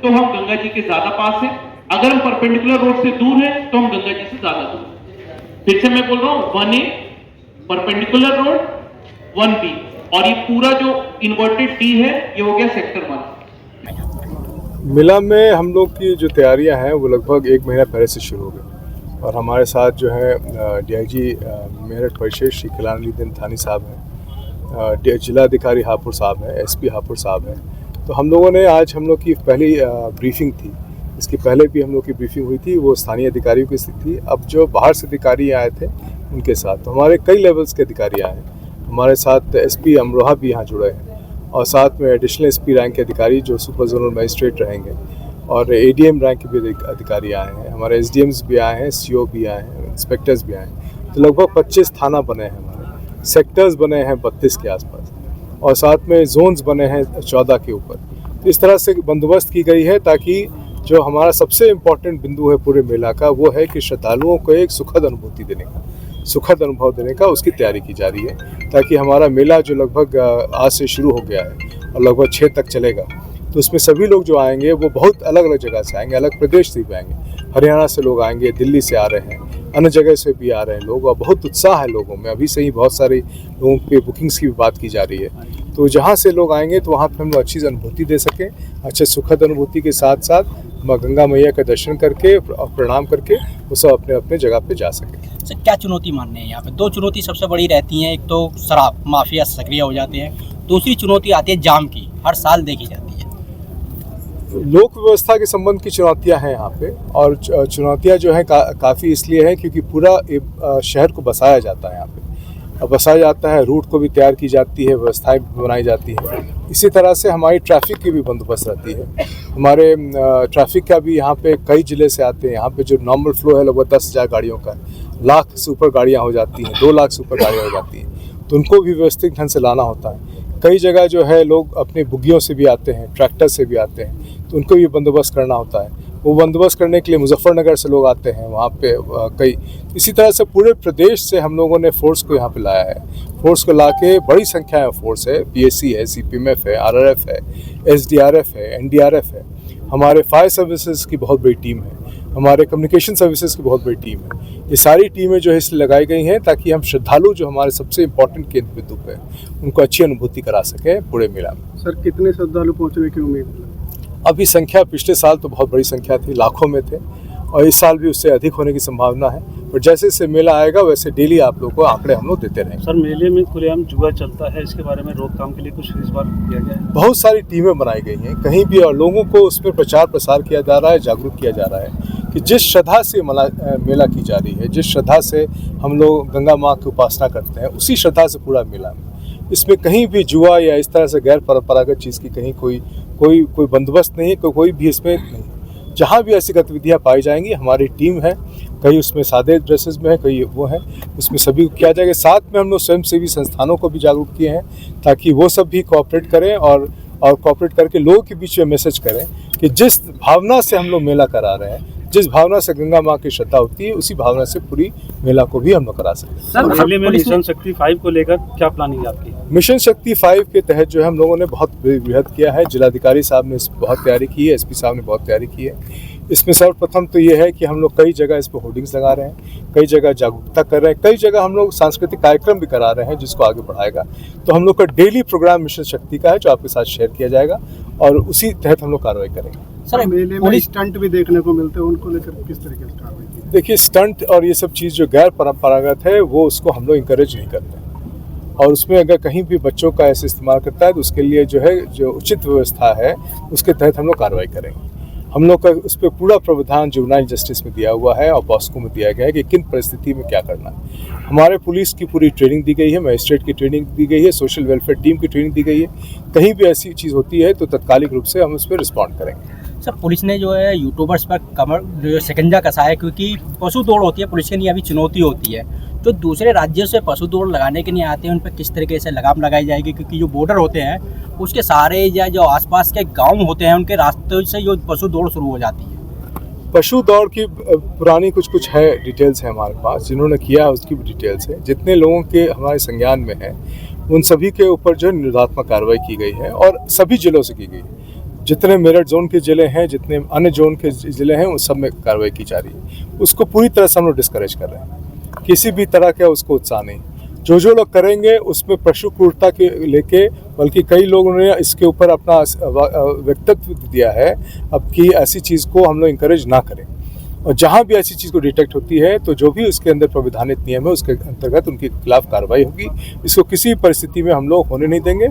तो हम गंगा जी के ज्यादा पास हैं। अगर हम परपेंडिकुलर रोड से दूर हैं तो हम गंगा जी से ज्यादा दूर हैं। फिर से मैं बोल रहा हूं, 1A परपेंडिकुलर रोड, 1B, और ये पूरा जो इन्वर्टेड डी है ये हो गया सेक्टर 1। मेला में हम लोग की जो तैयारियां हैं वो लगभग 1 महीना पहले से शुरू हो गई और हमारे साथ जो है डीआईजी मेरठ परिषद श्री कल्याणदीन थानी साहब हैं, जिलाधिकारी हापुड़ साहब हैं, एसपी हापुड़ साहब हैं। तो हम लोगों ने आज हम लोग की पहली ब्रीफिंग थी। इसके पहले भी हम लोग की ब्रीफिंग हुई थी, वो स्थानीय अधिकारियों की स्थिति थी। अब जो बाहर से अधिकारी आए थे उनके साथ, तो हमारे कई लेवल्स के अधिकारी आए हैं। हमारे साथ एसपी अमरोहा भी यहाँ जुड़े हैं और साथ में एडिशनल एसपी रैंक के अधिकारी जो सुपर जोनल मजिस्ट्रेट रहेंगे और एडीएम रैंक के भी अधिकारी आए हैं। हमारे एसडीएम्स भी आए हैं, सीओ भी आए हैं, इंस्पेक्टर्स भी आए हैं। तो लगभग 25 थाना बने हैं, हमारे सेक्टर्स बने हैं 32 के आसपास और साथ में जोन्स बने हैं 14 के ऊपर। तो इस तरह से बंदोबस्त की गई है ताकि जो हमारा सबसे इम्पोर्टेंट बिंदु है पूरे मेला का, वो है कि श्रद्धालुओं को एक सुखद अनुभूति देने का, सुखद अनुभव देने का उसकी तैयारी की जा रही है, ताकि हमारा मेला जो लगभग आज से शुरू हो गया है और लगभग 6 तक चलेगा, तो उसमें सभी लोग जो आएंगे वो बहुत अलग अलग जगह से आएंगे, अलग प्रदेश से भी आएंगे। हरियाणा से लोग आएंगे, दिल्ली से आ रहे हैं, अन्य जगह से भी आ रहे हैं लोग और बहुत उत्साह है लोगों में। अभी से ही बहुत सारे लोगों पे बुकिंग्स की भी बात की जा रही है। तो जहाँ से लोग आएंगे तो वहाँ पर हम लोग अच्छी अनुभूति दे सकें, अच्छे सुखद अनुभूति के साथ साथ माँ गंगा मैया का दर्शन करके और प्रणाम करके वो सब अपने अपने जगह पे जा सकें। सर, क्या चुनौती मानने हैं यहाँ पे? 2 चुनौती सबसे बड़ी रहती हैं। एक तो शराब माफिया सक्रिय हो जाते हैं, दूसरी चुनौती आती है जाम की, हर साल देखी जाती है। लोक व्यवस्था के संबंध की चुनौतियां हैं यहाँ पे और चुनौतियां जो हैं काफ़ी इसलिए हैं क्योंकि पूरा शहर को बसाया जाता है यहाँ पे। अब बसाया जाता है, रूट को भी तैयार की जाती है, व्यवस्थाएं भी बनाई जाती है। इसी तरह से हमारी ट्रैफिक की भी बंदोबस्त रहती है। हमारे ट्रैफिक का भी यहाँ पे कई ज़िले से आते हैं। यहाँ पे जो नॉर्मल फ्लो है लगभग 10,000 गाड़ियों का, लाख से ऊपर गाड़ियाँ हो जाती हैं, 2 लाख से ऊपर गाड़ियाँ हो जाती हैं, तो उनको भी व्यवस्थित ढंग से लाना होता है। कई जगह जो है लोग अपने बुग्गियों से भी आते हैं, ट्रैक्टर से भी आते हैं, तो उनको भी बंदोबस्त करना होता है। वो बंदोबस्त करने के लिए मुजफ्फरनगर से लोग आते हैं वहाँ पे कई। इसी तरह से पूरे प्रदेश से हम लोगों ने फोर्स को यहाँ पे लाया है। फोर्स को ला के बड़ी संख्या में फोर्स है, पीएससी है, सीपीएमएफ है, आरआरएफ है, एसडीआरएफ है, एनडीआरएफ है। हमारे फायर सर्विसेज की बहुत बड़ी टीम है, हमारे कम्युनिकेशन सर्विसेज की बहुत बड़ी टीम है। ये सारी टीमें जो है इसलिए लगाई गई हैं ताकि हम श्रद्धालु जो हमारे सबसे इम्पोर्टेंट केंद्र बिंदु पे उनको अच्छी अनुभूति करा सकें पूरे मेला में। सर, कितने श्रद्धालु पहुँचने की उम्मीद है? अभी संख्या पिछले साल तो बहुत बड़ी संख्या थी, लाखों में थे, और इस साल भी उससे अधिक होने की संभावना है। और जैसे जैसे मेला आएगा वैसे डेली आप लोगों को आंकड़े हम लोग देते रहेंगे। सर, मेले में खुलेआम जुआ चलता है, इसके बारे में रोकथाम के लिए कुछ इस बार किया गया है? बहुत सारी टीमें बनाई गई हैं कहीं भी, और लोगों को उसमें प्रचार प्रसार किया जा रहा है, जागरूक किया जा रहा है कि जिस श्रद्धा से मेला की जा रही है, जिस श्रद्धा से हम लोग गंगा माँ की उपासना करते हैं, उसी श्रद्धा से पूरा मेला में। इसमें कहीं भी जुआ या इस तरह से गैर परंपरागत चीज़ की कहीं कोई बंदोबस्त नहीं है, कोई भी इसमें नहीं। जहाँ भी ऐसी गतिविधियाँ पाई जाएंगी हमारी टीम है, कई उसमें सादे ड्रेसेस में है, कई वो हैं, उसमें सभी को किया जाएगा। साथ में हम लोग स्वयंसेवी संस्थानों को भी जागरूक किए हैं ताकि वो सब भी कोऑपरेट करें और कोऑपरेट करके लोगों के बीच में मैसेज करें कि जिस भावना से हम लोग मेला करा रहे हैं, जिस भावना से गंगा माँ की श्रद्धा होती है, उसी भावना से पूरी मेला को भी हम लोग करा सकते हैं। सर, मेले में मिशन शक्ति 5 को लेकर क्या प्लानिंग है आपकी? मिशन शक्ति 5 के तहत जो है हम लोगों ने बहुत बृहद किया है। जिलाधिकारी साहब ने बहुत तैयारी की है, एसपी साहब ने बहुत तैयारी की है। इसमें सर्वप्रथम तो ये है कि हम लोग कई जगह इस पर होर्डिंग्स लगा रहे हैं, कई जगह जागरूकता कर रहे हैं, कई जगह हम लोग सांस्कृतिक कार्यक्रम भी करा रहे हैं जिसको आगे बढ़ाएगा। तो हम लोग का डेली प्रोग्राम मिशन शक्ति का है जो आपके साथ शेयर किया जाएगा और उसी तहत हम लोग कार्रवाई करेंगे। सर, मेले में स्टंट भी देखने को मिलते हैं, उनको लेकर किस तरीके से कार्रवाई की? देखिए, स्टंट और ये सब चीज़ जो गैर परंपरागत है वो उसको हम लोग इंकरेज नहीं करते, और उसमें अगर कहीं भी बच्चों का ऐसे इस्तेमाल करता है तो उसके लिए जो है जो उचित व्यवस्था है उसके तहत हम लोग कार्रवाई करेंगे। हम लोग का उस पर पूरा प्रावधान जुवेनाइल जस्टिस में दिया हुआ है और पॉस्को में दिया गया है कि किन परिस्थिति में क्या करना है। हमारे पुलिस की पूरी ट्रेनिंग दी गई है, मजिस्ट्रेट की ट्रेनिंग दी गई है, सोशल वेलफेयर टीम की ट्रेनिंग दी गई है। कहीं भी ऐसी चीज़ होती है तो तत्कालिक रूप से हम उस पर रिस्पॉन्ड करेंगे। सर, पुलिस ने जो है यूट्यूबर्स पर कमर जो शिकंजा कसा है, क्योंकि पशु दौड़ होती है, पुलिस के लिए अभी चुनौती होती है। तो दूसरे राज्यों से पशु दौड़ लगाने के लिए आते हैं, उन पर किस तरीके से लगाम लगाई जाएगी? क्योंकि जो बॉर्डर होते हैं उसके सारे या जो आसपास के गांव होते हैं उनके रास्तों से जो पशु दौड़ शुरू हो जाती है। पशु दौड़ की पुरानी कुछ है, डिटेल्स है हमारे पास, जिन्होंने किया है उसकी भी डिटेल्स है। जितने लोगों के हमारे संज्ञान में है उन सभी के ऊपर जो निरोधात्मक कार्रवाई की गई है और सभी जिलों से की गई है। जितने मेरठ जोन के ज़िले हैं, जितने अन्य जोन के ज़िले हैं, उस सब में कार्रवाई की जा रही है। उसको पूरी तरह से हम लोग डिस्करेज कर रहे हैं, किसी भी तरह का उसको उत्साह नहीं। जो लोग करेंगे उसमें पशु क्रूरता के लेके, बल्कि कई लोगों ने इसके ऊपर अपना व्यक्तित्व दिया है अब कि ऐसी चीज़ को हम लोग इंकरेज ना करें, और जहाँ भी ऐसी चीज़ को डिटेक्ट होती है तो जो भी उसके अंदर प्रविधानित नियम है उसके अंतर्गत उनके खिलाफ कार्रवाई होगी। इसको किसी परिस्थिति में हम लोग होने नहीं देंगे।